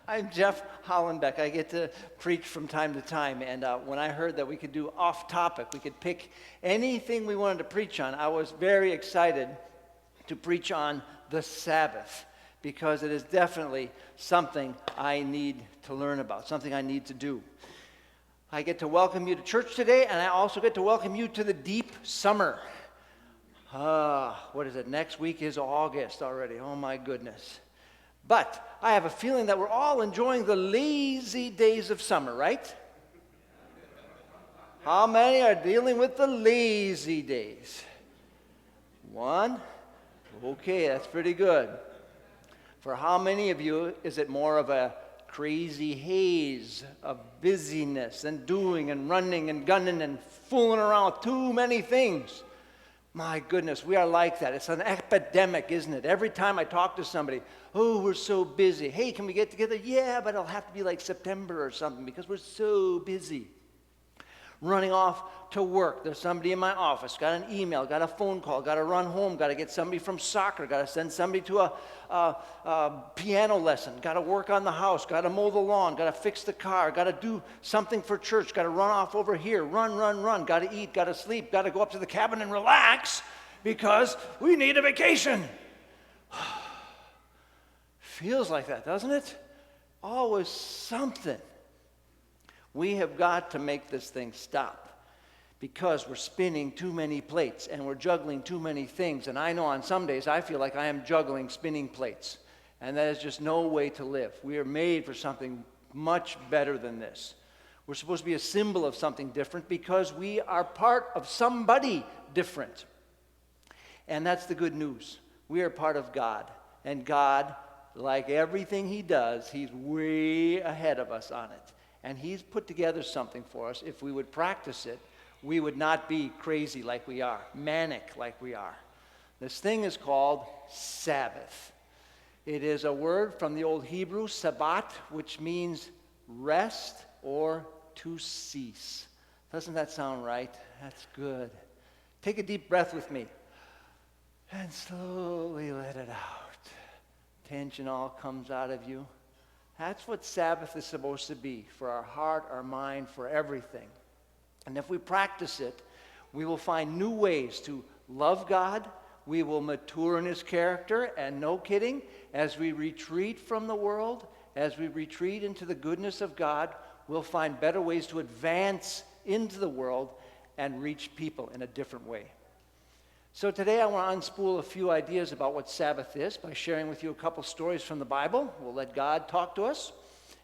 I'm Jeff Hollenbeck. I get to preach from time to time, and when I heard that we could do off-topic, we could pick anything we wanted to preach on, I was very excited to preach on the Sabbath, because it is definitely something I need to learn about, something I need to do. I get to welcome you to church today, and I also get to welcome you to the deep summer. What is it? Next week is August already. Oh my goodness. But I have a feeling that we're all enjoying the lazy days of summer, right? How many are dealing with the lazy days? One? Okay, that's pretty good. For how many of you is it more of a crazy haze of busyness and doing and running and gunning and fooling around with too many things? My goodness, we are like that. It's an epidemic, isn't it? Every time I talk to somebody, oh, we're so busy. Hey, can we get together? Yeah, but it'll have to be like September or something because we're so busy. Running off to work. There's somebody in my office, got an email, got a phone call, got to run home, got to get somebody from soccer, got to send somebody to a piano lesson, got to work on the house, got to mow the lawn, got to fix the car, got to do something for church, got to run off over here, run, got to eat, got to sleep, got to go up to the cabin and relax because we need a vacation. Feels like that, doesn't it? Always something. We have got to make this thing stop because we're spinning too many plates and we're juggling too many things. And I know on some days I feel like I am juggling spinning plates. And that is just no way to live. We are made for something much better than this. We're supposed to be a symbol of something different because we are part of somebody different. And that's the good news. We are part of God. And God, like everything He does, He's way ahead of us on it. And He's put together something for us. If we would practice it, we would not be crazy like we are, manic like we are. This thing is called Sabbath. It is a word from the old Hebrew, Sabbath, which means rest or to cease. Doesn't that sound right? That's good. Take a deep breath with me. And slowly let it out. Tension all comes out of you. That's what Sabbath is supposed to be, for our heart, our mind, for everything. And if we practice it, we will find new ways to love God. We will mature in His character, and no kidding, as we retreat from the world, as we retreat into the goodness of God, we'll find better ways to advance into the world and reach people in a different way. So today I want to unspool a few ideas about what Sabbath is by sharing with you a couple stories from the Bible. We'll let God talk to us.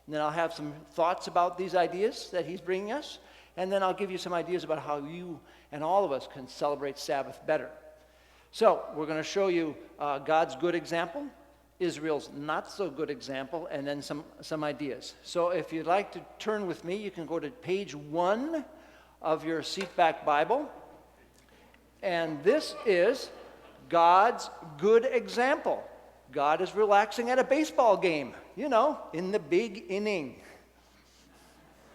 And then I'll have some thoughts about these ideas that He's bringing us. And then I'll give you some ideas about how you and all of us can celebrate Sabbath better. So we're going to show you God's good example, Israel's not so good example, and then some ideas. So if you'd like to turn with me, you can go to page 1 of your seatback Bible. And this is God's good example. God is relaxing at a baseball game, you know, in the big inning.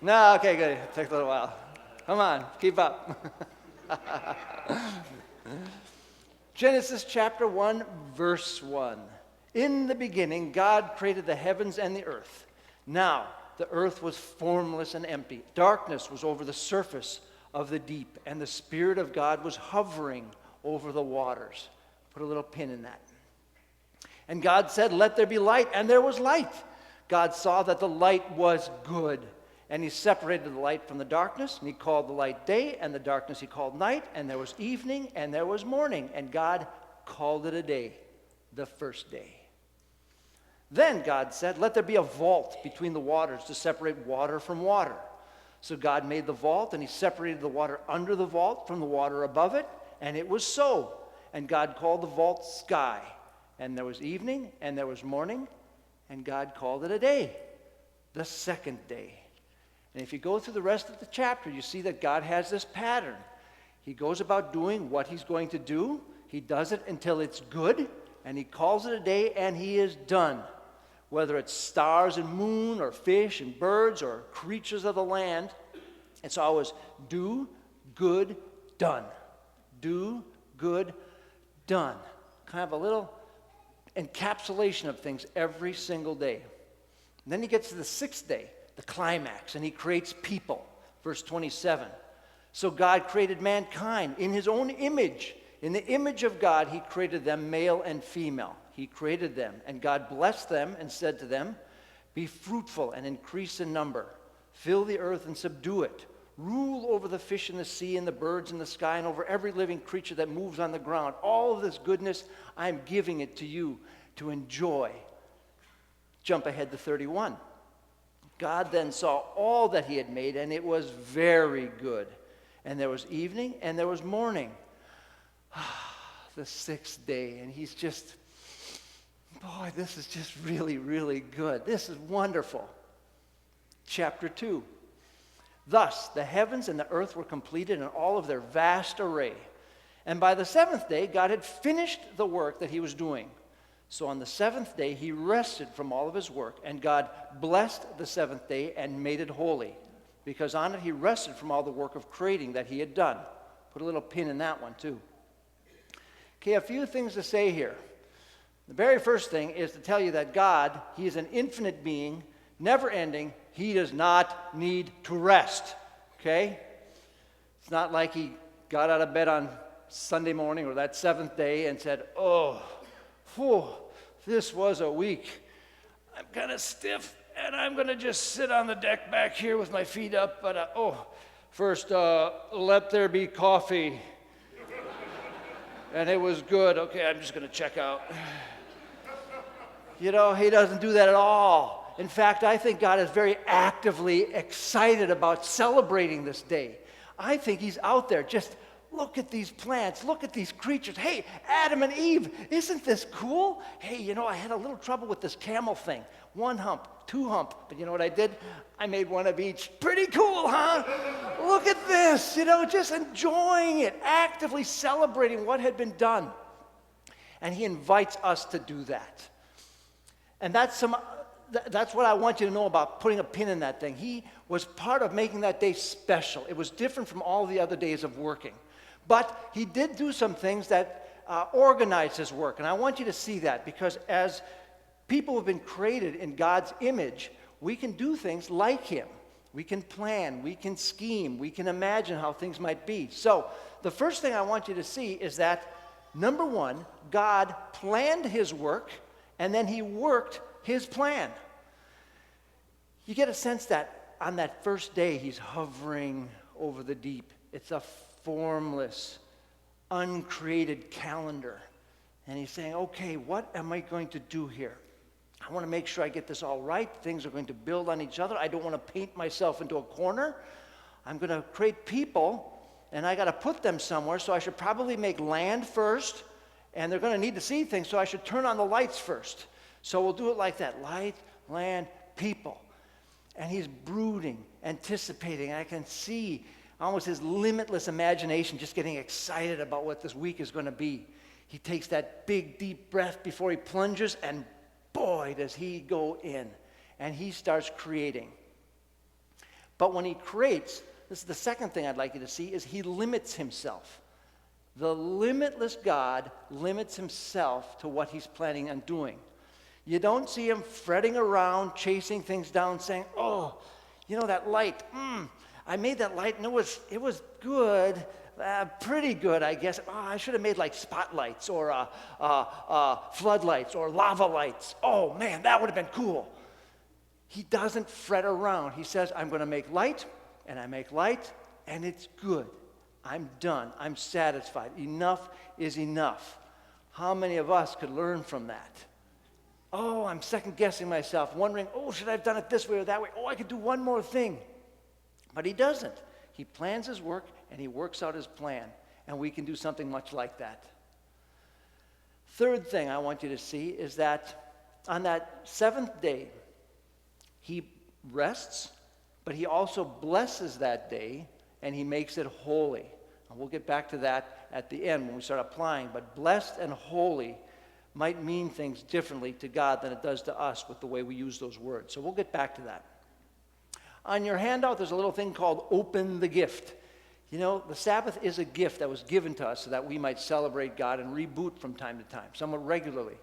No, okay, good. It takes a little while. Come on, keep up. Genesis chapter 1, verse 1. In the beginning, God created the heavens and the earth. Now, the earth was formless and empty. Darkness was over the surface of the deep, and the Spirit of God was hovering over the waters. Put a little pin in that. And God said, "Let there be light," and there was light. God saw that the light was good, and He separated the light from the darkness, and He called the light day, and the darkness He called night, and there was evening, and there was morning, and God called it a day, the first day. Then God said, "Let there be a vault between the waters to separate water from water." So God made the vault, and He separated the water under the vault from the water above it, and it was so. And God called the vault sky. And there was evening, and there was morning, and God called it a day, the second day. And if you go through the rest of the chapter, you see that God has this pattern. He goes about doing what He's going to do. He does it until it's good, and He calls it a day, and He is done. Whether it's stars and moon or fish and birds or creatures of the land, it's always do, good, done. Do, good, done. Kind of a little encapsulation of things every single day. And then he gets to the sixth day, the climax, and he creates people. Verse 27. So God created mankind in his own image. In the image of God, he created them, male and female. He created them. And God blessed them and said to them, be fruitful and increase in number. Fill the earth and subdue it. Rule over the fish in the sea and the birds in the sky and over every living creature that moves on the ground. All of this goodness, I'm giving it to you to enjoy. Jump ahead to 31. God then saw all that he had made, and it was very good. And there was evening and there was morning. The sixth day, and he's just, boy, this is just really, really good. This is wonderful. Chapter 2. Thus, the heavens and the earth were completed in all of their vast array. And by the seventh day, God had finished the work that he was doing. So on the seventh day, he rested from all of his work, and God blessed the seventh day and made it holy, because on it he rested from all the work of creating that he had done. Put a little pin in that one, too. Okay, a few things to say here. The very first thing is to tell you that God, he is an infinite being, never-ending. He does not need to rest, okay? It's not like he got out of bed on Sunday morning or that seventh day and said, oh, whew, this was a week. I'm kind of stiff, and I'm going to just sit on the deck back here with my feet up. But, first, let there be coffee. And it was good. Okay, I'm just going to check out. You know, he doesn't do that at all. In fact, I think God is very actively excited about celebrating this day. I think he's out there just, look at these plants, look at these creatures. Hey, Adam and Eve, isn't this cool? Hey, you know, I had a little trouble with this camel thing. 1 hump, 2 hump. But you know what I did? I made one of each. Pretty cool, huh? Look at this, you know, just enjoying it, actively celebrating what had been done. And he invites us to do that. And that's what I want you to know about putting a pin in that thing. He was part of making that day special. It was different from all the other days of working. But he did do some things that organized his work. And I want you to see that, because as people have been created in God's image, we can do things like him. We can plan, we can scheme, we can imagine how things might be. So the first thing I want you to see is that, number one, God planned his work, and then he worked his plan. You get a sense that on that first day, he's hovering over the deep. It's a formless, uncreated calendar. And he's saying, okay, what am I going to do here? I want to make sure I get this all right. Things are going to build on each other. I don't want to paint myself into a corner. I'm going to create people, and I got to put them somewhere, so I should probably make land first, and they're going to need to see things, so I should turn on the lights first. So we'll do it like that: light, land, people. And he's brooding, anticipating. I can see almost his limitless imagination just getting excited about what this week is going to be. He takes that big, deep breath before he plunges, and boy, does he go in. And he starts creating. But when he creates, this is the second thing I'd like you to see, is he limits himself. The limitless God limits himself to what he's planning on doing. You don't see him fretting around, chasing things down, saying, oh, you know that light, I made that light and it was good, pretty good, I guess. Oh, I should have made like spotlights or floodlights or lava lights. Oh man, that would have been cool. He doesn't fret around. He says, I'm going to make light, and I make light, and it's good. I'm done. I'm satisfied. Enough is enough. How many of us could learn from that? Oh, I'm second-guessing myself, wondering, oh, should I have done it this way or that way? Oh, I could do one more thing. But he doesn't. He plans his work, and he works out his plan. And we can do something much like that. Third thing I want you to see is that on that seventh day, he rests, but he also blesses that day, and he makes it holy. And we'll get back to that at the end when we start applying. But blessed and holy might mean things differently to God than it does to us with the way we use those words. So we'll get back to that. On your handout, there's a little thing called Open the Gift. You know, the Sabbath is a gift that was given to us so that we might celebrate God and reboot from time to time, somewhat regularly.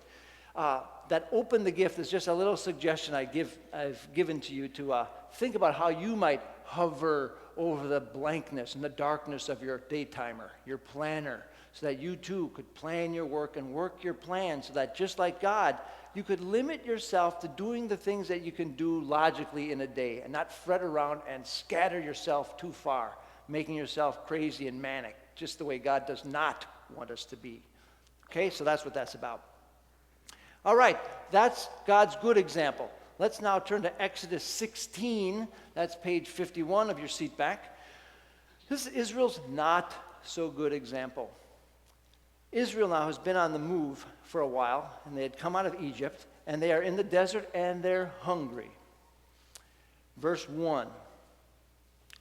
that open the gift is just a little suggestion I've given to you to think about how you might hover over the blankness and the darkness of your daytimer, your planner, so that you too could plan your work and work your plan so that just like God, you could limit yourself to doing the things that you can do logically in a day and not fret around and scatter yourself too far, making yourself crazy and manic, just the way God does not want us to be. Okay, so that's what that's about. All right, that's God's good example. Let's now turn to Exodus 16. That's page 51 of your seat back. This is Israel's not so good example. Israel now has been on the move for a while, and they had come out of Egypt, and they are in the desert, and they're hungry. Verse 1.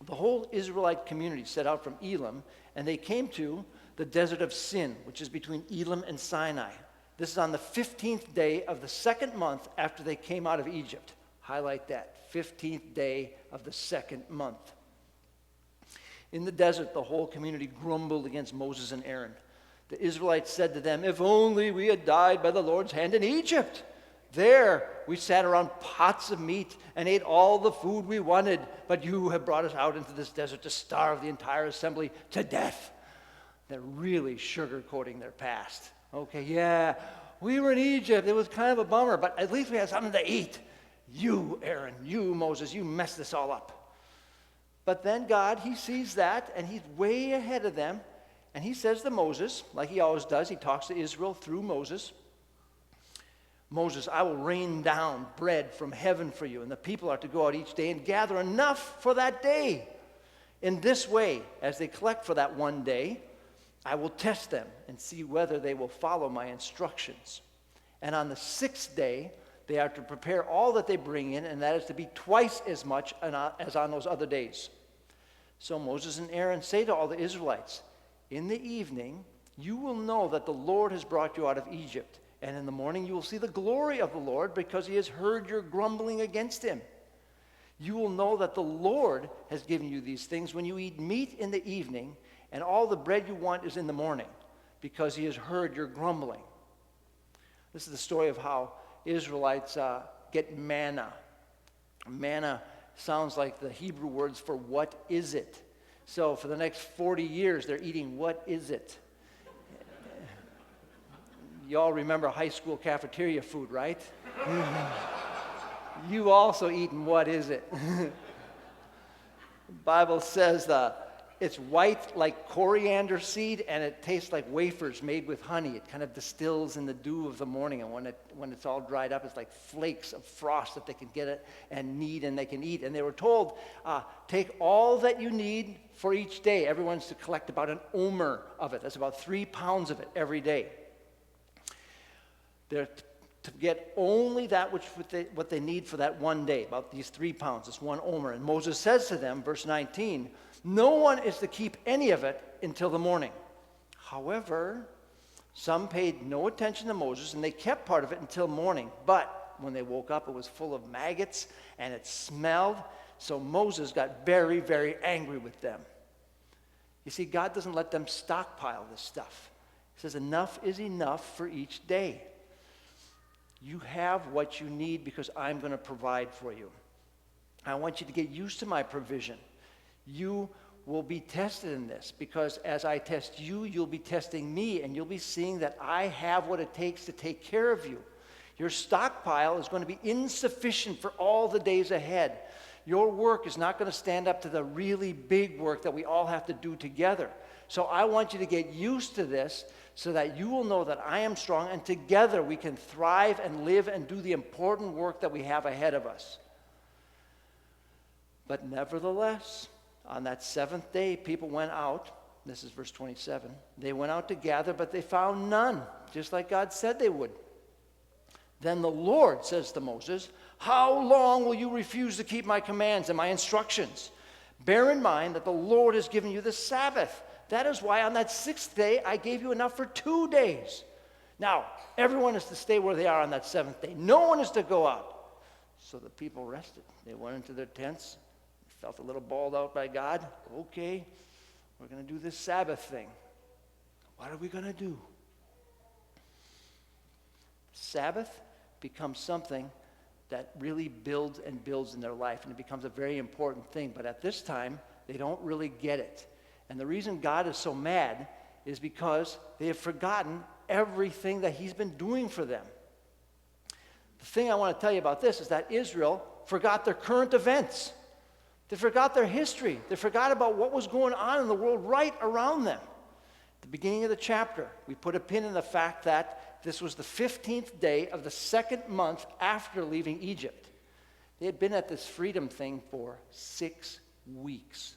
The whole Israelite community set out from Elim, and they came to the desert of Sin, which is between Elim and Sinai. This is on the 15th day of the second month after they came out of Egypt. Highlight that, 15th day of the second month. In the desert, the whole community grumbled against Moses and Aaron. The Israelites said to them, "If only we had died by the Lord's hand in Egypt. There we sat around pots of meat and ate all the food we wanted, but you have brought us out into this desert to starve the entire assembly to death." They're really sugarcoating their past. Okay, yeah, we were in Egypt. It was kind of a bummer, but at least we had something to eat. You, Aaron, you, Moses, you messed this all up. But then God, he sees that, and he's way ahead of them, and he says to Moses, like he always does, he talks to Israel through Moses, "Moses, I will rain down bread from heaven for you, and the people are to go out each day and gather enough for that day. In this way, as they collect for that one day, I will test them and see whether they will follow my instructions. And on the sixth day, they are to prepare all that they bring in, and that is to be twice as much as on those other days." So Moses and Aaron say to all the Israelites, "In the evening, you will know that the Lord has brought you out of Egypt. And in the morning, you will see the glory of the Lord because he has heard your grumbling against him. You will know that the Lord has given you these things when you eat meat in the evening, and all the bread you want is in the morning, because he has heard your grumbling." This is the story of how Israelites get manna. Manna sounds like the Hebrew words for "what is it?" So for the next 40 years, they're eating "what is it?" You all remember high school cafeteria food, right? You also eaten "what is it?" The Bible says it's white like coriander seed, and it tastes like wafers made with honey. It kind of distills in the dew of the morning, and when it's all dried up, it's like flakes of frost that they can get it and knead and they can eat. And they were told, take all that you need for each day. Everyone's to collect about an omer of it. That's about 3 pounds of it every day. They're to get only that what they need for that one day, about these 3 pounds, this one omer. And Moses says to them, verse 19, "No one is to keep any of it until the morning." However, some paid no attention to Moses, and they kept part of it until morning. But when they woke up, it was full of maggots, and it smelled. So Moses got very, very angry with them. You see, God doesn't let them stockpile this stuff. He says enough is enough for each day. You have what you need because I'm going to provide for you. I want you to get used to my provision. You will be tested in this because as I test you, you'll be testing me, and you'll be seeing that I have what it takes to take care of you. Your stockpile is going to be insufficient for all the days ahead. Your work is not going to stand up to the really big work that we all have to do together. So I want you to get used to this so that you will know that I am strong, and together we can thrive and live and do the important work that we have ahead of us. But nevertheless, on that seventh day, people went out. This is verse 27. They went out to gather, but they found none, just like God said they would. Then the Lord says to Moses, "How long will you refuse to keep my commands and my instructions? Bear in mind that the Lord has given you the Sabbath. That is why on that sixth day I gave you enough for 2 days. Now, everyone is to stay where they are on that seventh day. No one is to go out." So the people rested. They went into their tents. Felt a little bawled out by God. Okay, we're going to do this Sabbath thing. What are we going to do? Sabbath becomes something that really builds and builds in their life, and it becomes a very important thing. But at this time, they don't really get it. And the reason God is so mad is because they have forgotten everything that he's been doing for them. The thing I want to tell you about this is that Israel forgot their current events. They forgot their history. They forgot about what was going on in the world right around them. At the beginning of the chapter, we put a pin in the fact that this was the 15th day of the second month after leaving Egypt. They had been at this freedom thing for 6 weeks.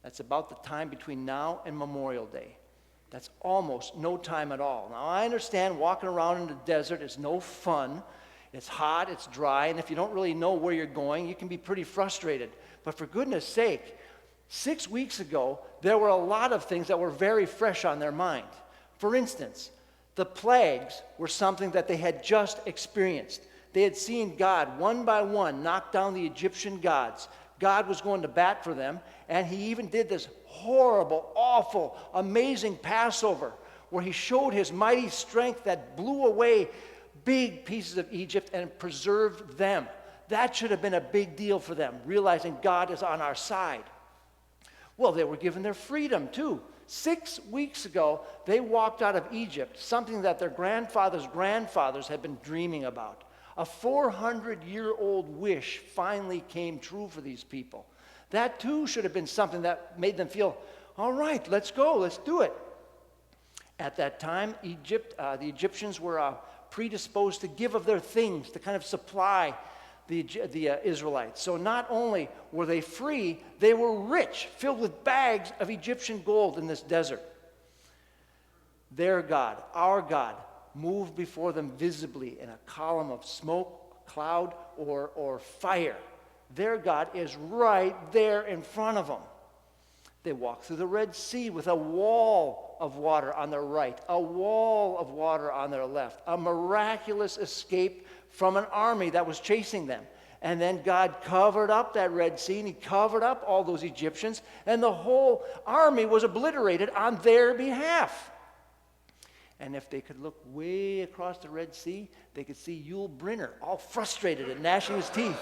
That's about the time between now and Memorial Day. That's almost no time at all. Now, I understand walking around in the desert is no fun. It's hot, it's dry, and if you don't really know where you're going, you can be pretty frustrated. But for goodness sake, 6 weeks ago, there were a lot of things that were very fresh on their mind. For instance, the plagues were something that they had just experienced. They had seen God, one by one, knock down the Egyptian gods. God was going to bat for them, and he even did this horrible, awful, amazing Passover where he showed his mighty strength that blew away big pieces of Egypt and preserved them. That should have been a big deal for them, realizing God is on our side. Well, they were given their freedom too. 6 weeks ago, they walked out of Egypt, something that their grandfathers had been dreaming about. A 400-year-old wish finally came true for these people. That too should have been something that made them feel, all right, let's go, let's do it. At that time, the Egyptians were predisposed to give of their things to kind of supply the Israelites. So not only were they free, they were rich, filled with bags of Egyptian gold in this desert. Their God, our God, moved before them visibly in a column of smoke, cloud, or fire. Their God is right there in front of them. They walked through the Red Sea with a wall of water on their right, a wall of water on their left, a miraculous escape from an army that was chasing them. And then God covered up that Red Sea, and he covered up all those Egyptians, and the whole army was obliterated on their behalf. And if they could look way across the Red Sea, they could see Yul Brynner all frustrated and gnashing his teeth.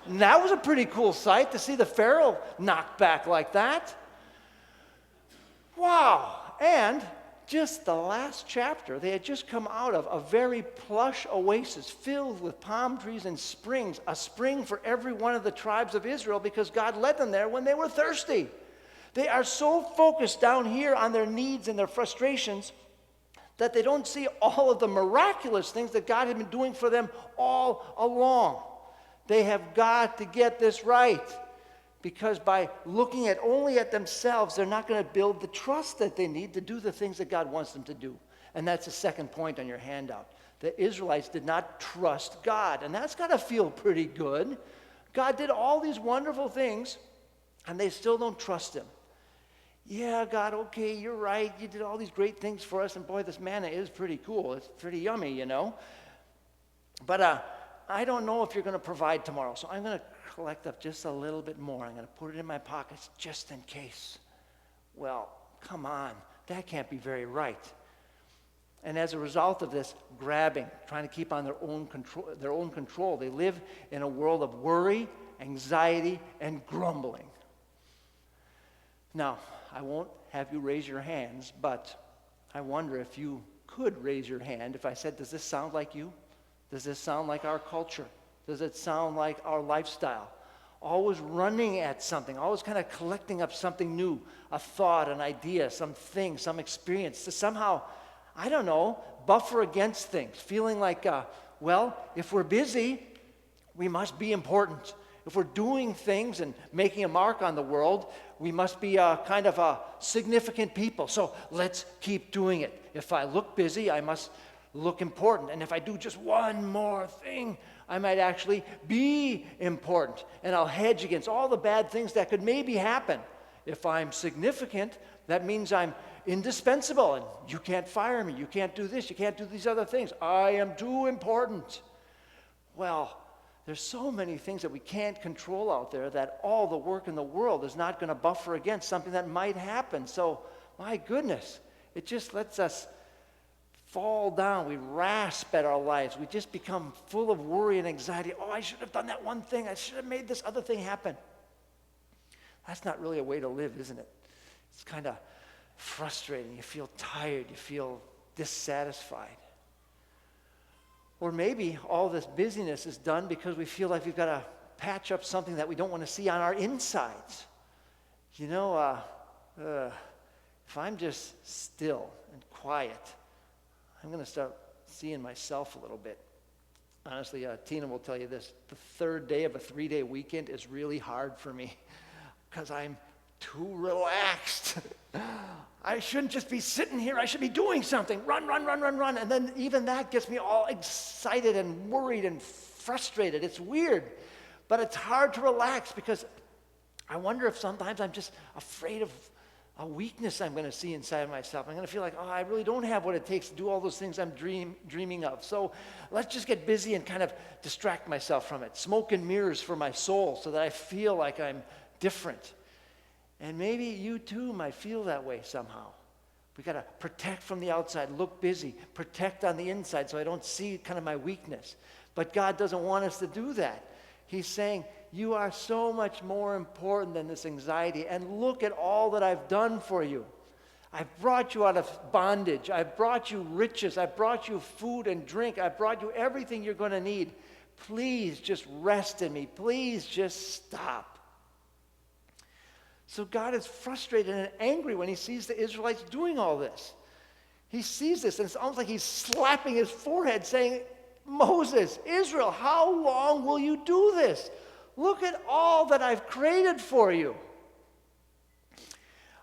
And that was a pretty cool sight to see the Pharaoh knocked back like that. Wow. And just the last chapter, they had just come out of a very plush oasis filled with palm trees and springs, a spring for every one of the tribes of Israel because God led them there when they were thirsty. They are so focused down here on their needs and their frustrations that they don't see all of the miraculous things that God had been doing for them all along. They have got to get this right, because by looking only at themselves, they're not going to build the trust that they need to do the things that God wants them to do. And that's the second point on your handout. The Israelites did not trust God, and that's got to feel pretty good. God did all these wonderful things, and they still don't trust him. Yeah, God, okay, you're right. You did all these great things for us, and boy, this manna is pretty cool. It's pretty yummy, you know. But I don't know if you're going to provide tomorrow, so I'm going to collect up just a little bit more. I'm going to put it in my pockets just in case. Well, come on. That can't be very right. And as a result of this grabbing, trying to keep on their own control, they live in a world of worry, anxiety, and grumbling. Now, I won't have you raise your hands, but I wonder if you could raise your hand if I said, does this sound like you? Does this sound like our culture? Does it sound like our lifestyle? Always running at something, always kind of collecting up something new, a thought, an idea, something, some experience to somehow, I don't know, buffer against things, feeling like, well, if we're busy, we must be important. If we're doing things and making a mark on the world, we must be kind of a significant people. So let's keep doing it. If I look busy, I must look important. And if I do just one more thing, I might actually be important. And I'll hedge against all the bad things that could maybe happen. If I'm significant, that means I'm indispensable. And you can't fire me. You can't do this. You can't do these other things. I am too important. Well, there's so many things that we can't control out there that all the work in the world is not going to buffer against something that might happen. So, my goodness, it just lets us fall down. We rasp at our lives. We just become full of worry and anxiety. Oh, I should have done that one thing. I should have made this other thing happen. That's not really a way to live, isn't it? It's kind of frustrating. You feel tired. You feel dissatisfied. Or maybe all this busyness is done because we feel like we've got to patch up something that we don't want to see on our insides. You know, if I'm just still and quiet, I'm going to start seeing myself a little bit. Honestly, Tina will tell you this. The third day of a 3-day weekend is really hard for me because I'm too relaxed. I shouldn't just be sitting here. I should be doing something. Run. And then even that gets me all excited and worried and frustrated. It's weird, but it's hard to relax because I wonder if sometimes I'm just afraid of a weakness I'm going to see inside of myself. I'm going to feel like, oh, I really don't have what it takes to do all those things I'm dreaming of. So let's just get busy and kind of distract myself from it. Smoke and mirrors for my soul so that I feel like I'm different. And maybe you too might feel that way somehow. We got to protect from the outside, look busy, protect on the inside so I don't see kind of my weakness. But God doesn't want us to do that. He's saying, you are so much more important than this anxiety. And look at all that I've done for you. I've brought you out of bondage. I've brought you riches. I've brought you food and drink. I've brought you everything you're going to need. Please just rest in me. Please just stop. So God is frustrated and angry when he sees the Israelites doing all this. He sees this, and it's almost like he's slapping his forehead saying, Moses, Israel, how long will you do this? Look at all that I've created for you.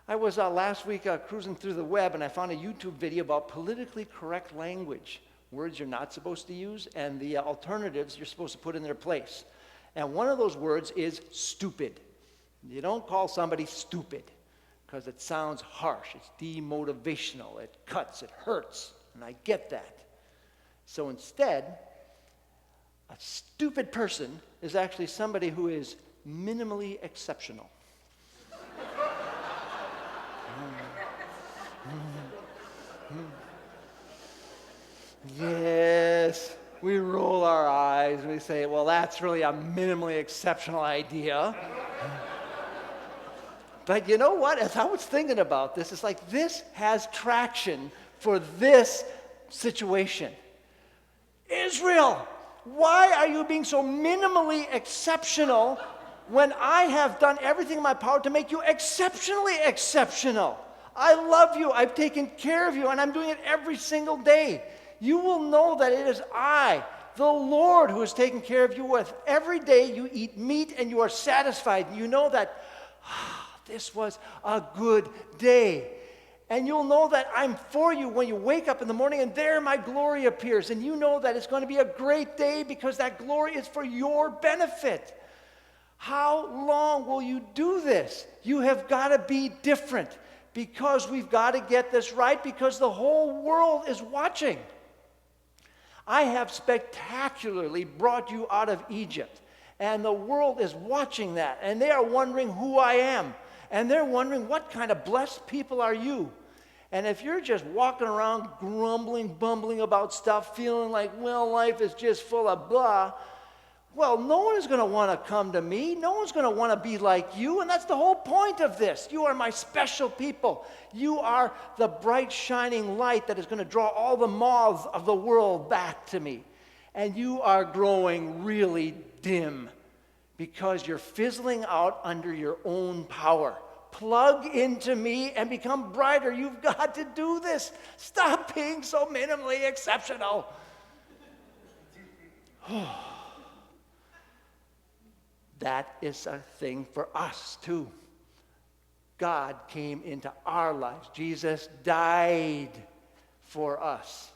I was last week cruising through the web, and I found a YouTube video about politically correct language, words you're not supposed to use, and the alternatives you're supposed to put in their place. And one of those words is stupid. You don't call somebody stupid because it sounds harsh. It's demotivational. It cuts. It hurts. And I get that. So instead, a stupid person is actually somebody who is minimally exceptional. Yes, we roll our eyes and we say, well, that's really a minimally exceptional idea. But you know what? As I was thinking about this, it's like this has traction for this situation. Israel, why are you being so minimally exceptional when I have done everything in my power to make you exceptionally exceptional? I love you, I've taken care of you, and I'm doing it every single day. You will know that it is I, the Lord, who is taking care of you with. Every day you eat meat and you are satisfied. You know that this was a good day. And you'll know that I'm for you when you wake up in the morning and there my glory appears. And you know that it's going to be a great day because that glory is for your benefit. How long will you do this? You have got to be different because we've got to get this right because the whole world is watching. I have spectacularly brought you out of Egypt. And the world is watching that. And they are wondering who I am. And they're wondering, what kind of blessed people are you? And if you're just walking around grumbling, bumbling about stuff, feeling like, well, life is just full of blah, well, no one is going to want to come to me. No one's going to want to be like you. And that's the whole point of this. You are my special people. You are the bright, shining light that is going to draw all the moths of the world back to me. And you are growing really dim because you're fizzling out under your own power. Plug into me and become brighter. You've got to do this. Stop being so minimally exceptional. That is a thing for us too. God came into our lives. Jesus died for us.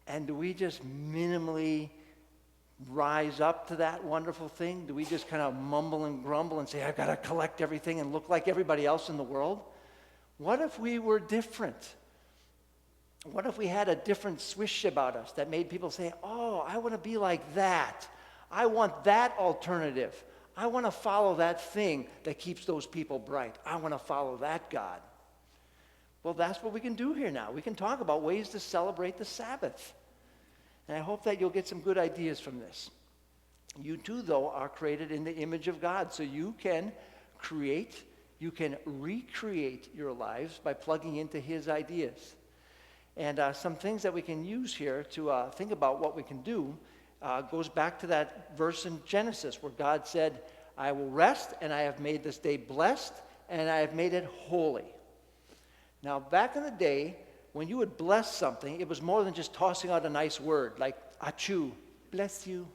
And do we just minimally rise up to that wonderful thing? Do we just kind of mumble and grumble and say, I've got to collect everything and look like everybody else in the world? What if we were different? What if we had a different swish about us that made people say, oh, I want to be like that. I want that alternative. I want to follow that thing that keeps those people bright. I want to follow that God. Well, that's what we can do here now. We can talk about ways to celebrate the Sabbath. And I hope that you'll get some good ideas from this. You too, though, are created in the image of God. So you can recreate your lives by plugging into his ideas. And some things that we can use here to think about what we can do goes back to that verse in Genesis where God said, I will rest, and I have made this day blessed, and I have made it holy. Now, back in the day, when you would bless something, it was more than just tossing out a nice word, like, achoo, bless you.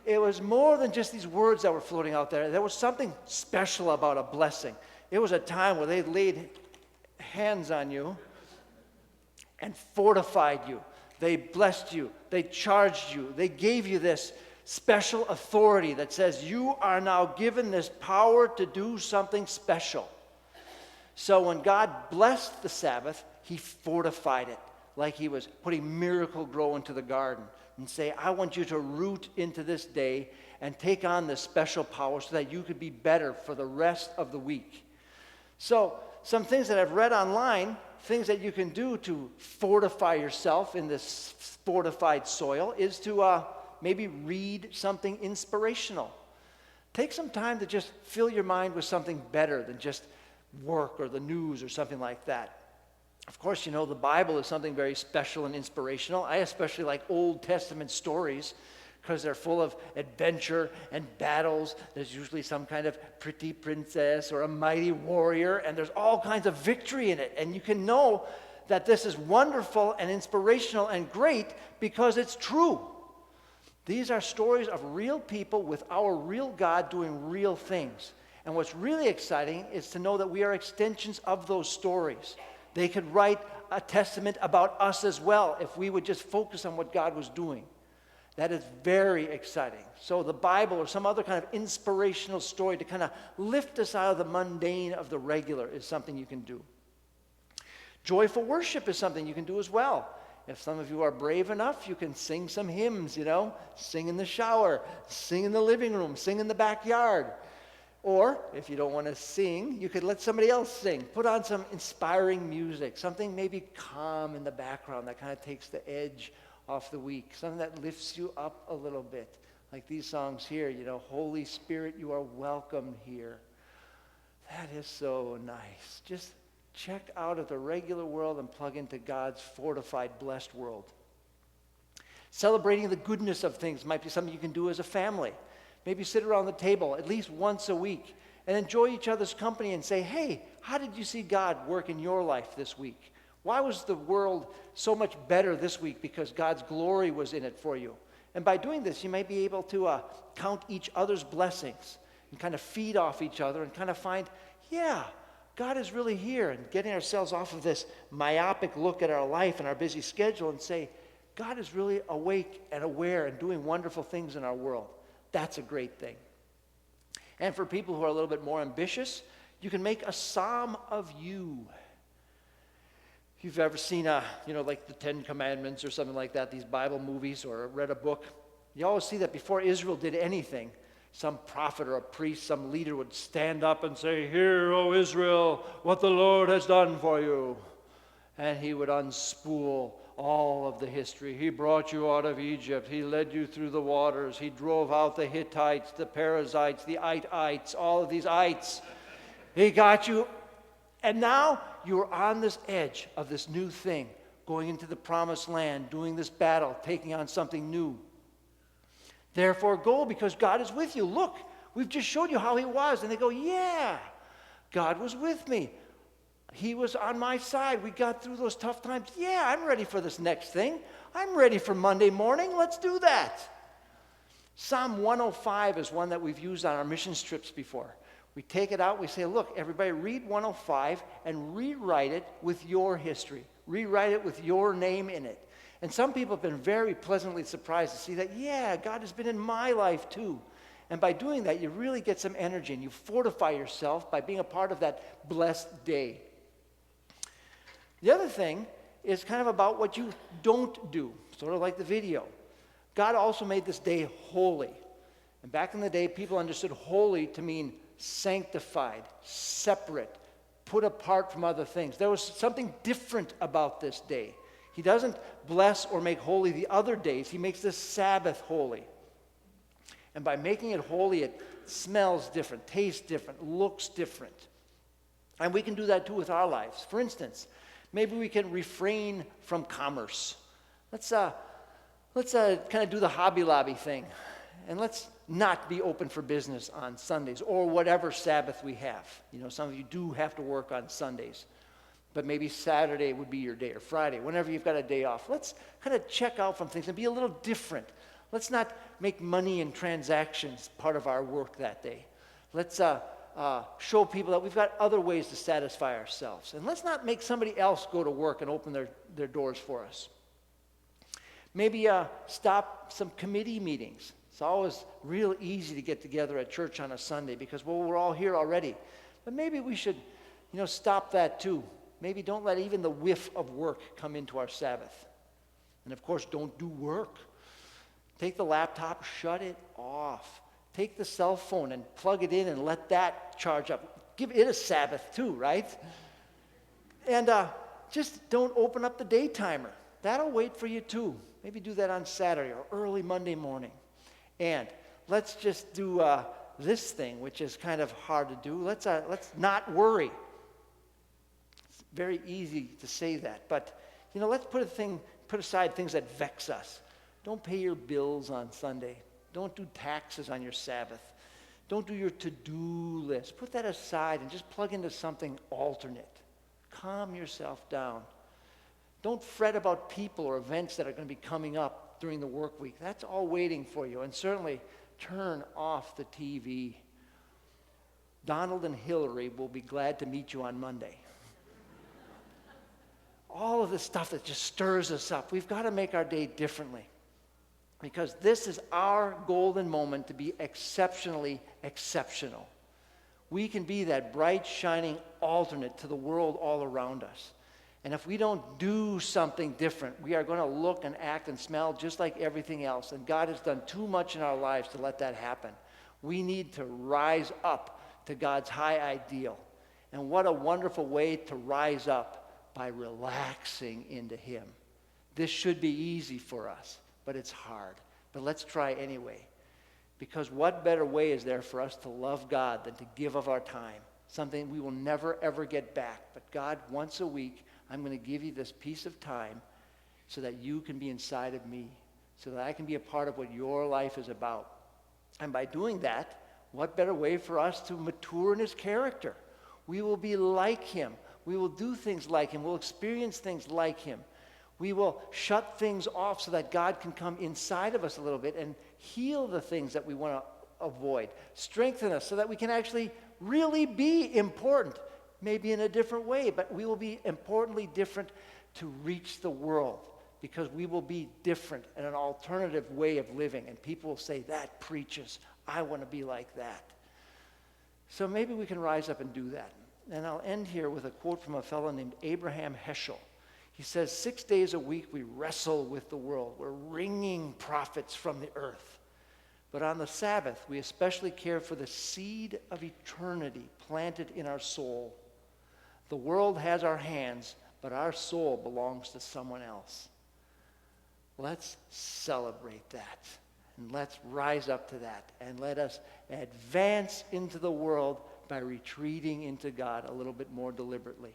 It was more than just these words that were floating out there. There was something special about a blessing. It was a time where they laid hands on you and fortified you. They blessed you. They charged you. They gave you this special authority that says you are now given this power to do something special. So when God blessed the Sabbath, he fortified it like he was putting Miracle Grow into the garden and say, I want you to root into this day and take on this special power so that you could be better for the rest of the week. So some things that I've read online, things that you can do to fortify yourself in this fortified soil is to maybe read something inspirational. Take some time to just fill your mind with something better than just work or the news or something like that. Of course, you know, the Bible is something very special and inspirational. I especially like Old Testament stories because they're full of adventure and battles. There's usually some kind of pretty princess or a mighty warrior, and there's all kinds of victory in it. And you can know that this is wonderful and inspirational and great because it's true. These are stories of real people with our real God doing real things. And what's really exciting is to know that we are extensions of those stories. They could write a testament about us as well if we would just focus on what God was doing. That is very exciting. So the Bible or some other kind of inspirational story to kind of lift us out of the mundane of the regular is something you can do. Joyful worship is something you can do as well. If some of you are brave enough, you can sing some hymns, sing in the shower, sing in the living room, sing in the backyard. Or, if you don't want to sing, you could let somebody else sing. Put on some inspiring music, something maybe calm in the background that kind of takes the edge off the week, something that lifts you up a little bit. Like these songs here, Holy Spirit, you are welcome here. That is so nice. Just check out of the regular world and plug into God's fortified, blessed world. Celebrating the goodness of things might be something you can do as a family. Maybe sit around the table at least once a week and enjoy each other's company and say, hey, how did you see God work in your life this week? Why was the world so much better this week? Because God's glory was in it for you. And by doing this, you may be able to count each other's blessings and kind of feed off each other and kind of find, yeah, God is really here, and getting ourselves off of this myopic look at our life and our busy schedule and say, God is really awake and aware and doing wonderful things in our world. That's a great thing. And for people who are a little bit more ambitious, you can make a psalm of you. If you've ever seen, like the Ten Commandments or something like that, these Bible movies, or read a book, you always see that before Israel did anything, some prophet or a priest, some leader would stand up and say, hear, O Israel, what the Lord has done for you. And he would unspool all of the history. He brought you out of Egypt. He led you through the waters. He drove out the Hittites, the Perizzites, the Itites, all of these ites. He got you. And now you're on this edge of this new thing, going into the promised land, doing this battle, taking on something new. Therefore go, because God is with you. Look, we've just showed you how he was. And they go, yeah, God was with me. He was on my side. We got through those tough times. Yeah, I'm ready for this next thing. I'm ready for Monday morning. Let's do that. Psalm 105 is one that we've used on our mission trips before. We take it out. We say, look, everybody read 105 and rewrite it with your history. Rewrite it with your name in it. And some people have been very pleasantly surprised to see that, yeah, God has been in my life too. And by doing that, you really get some energy and you fortify yourself by being a part of that blessed day. The other thing is kind of about what you don't do, sort of like the video. God also made this day holy. And back in the day, people understood holy to mean sanctified, separate, put apart from other things. There was something different about this day. He doesn't bless or make holy the other days. He makes this Sabbath holy. And by making it holy, it smells different, tastes different, looks different. And we can do that too with our lives. For instance, maybe we can refrain from commerce. Let's kind of do the Hobby Lobby thing. And let's not be open for business on Sundays or whatever Sabbath we have. You know, some of you do have to work on Sundays. But maybe Saturday would be your day, or Friday, whenever you've got a day off. Let's kind of check out from things and be a little different. Let's not make money and transactions part of our work that day. Let's show people that we've got other ways to satisfy ourselves. And let's not make somebody else go to work and open their doors for us. Maybe stop some committee meetings. It's always real easy to get together at church on a Sunday because, well, we're all here already. But maybe we should, stop that too. Maybe don't let even the whiff of work come into our Sabbath. And of course, don't do work. Take the laptop, shut it off. Take the cell phone and plug it in and let that charge up. Give it a Sabbath too, right? And just don't open up the day timer. That'll wait for you too. Maybe do that on Saturday or early Monday morning. And let's just do this thing, which is kind of hard to do. Let's not worry. It's very easy to say that, but let's put aside things that vex us. Don't pay your bills on Sunday. Don't do taxes on your Sabbath. Don't do your to-do list. Put that aside and just plug into something alternate. Calm yourself down. Don't fret about people or events that are going to be coming up during the work week. That's all waiting for you. And certainly, turn off the TV. Donald and Hillary will be glad to meet you on Monday. All of the stuff that just stirs us up. We've got to make our day differently. Because this is our golden moment to be exceptionally exceptional. We can be that bright, shining alternate to the world all around us. And if we don't do something different, we are going to look and act and smell just like everything else. And God has done too much in our lives to let that happen. We need to rise up to God's high ideal. And what a wonderful way to rise up, by relaxing into Him. This should be easy for us, but it's hard. But let's try anyway. Because what better way is there for us to love God than to give of our time? Something we will never, ever get back. But God, once a week, I'm going to give you this piece of time so that you can be inside of me, so that I can be a part of what your life is about. And by doing that, what better way for us to mature in His character? We will be like Him. We will do things like Him. We'll experience things like Him. We will shut things off so that God can come inside of us a little bit and heal the things that we want to avoid. Strengthen us so that we can actually really be important, maybe in a different way, but we will be importantly different to reach the world because we will be different in an alternative way of living. And people will say, that preaches. I want to be like that. So maybe we can rise up and do that. And I'll end here with a quote from a fellow named Abraham Heschel. He says, 6 days a week we wrestle with the world. We're wringing profits from the earth. But on the Sabbath, we especially care for the seed of eternity planted in our soul. The world has our hands, but our soul belongs to someone else. Let's celebrate that. And let's rise up to that. And let us advance into the world by retreating into God a little bit more deliberately.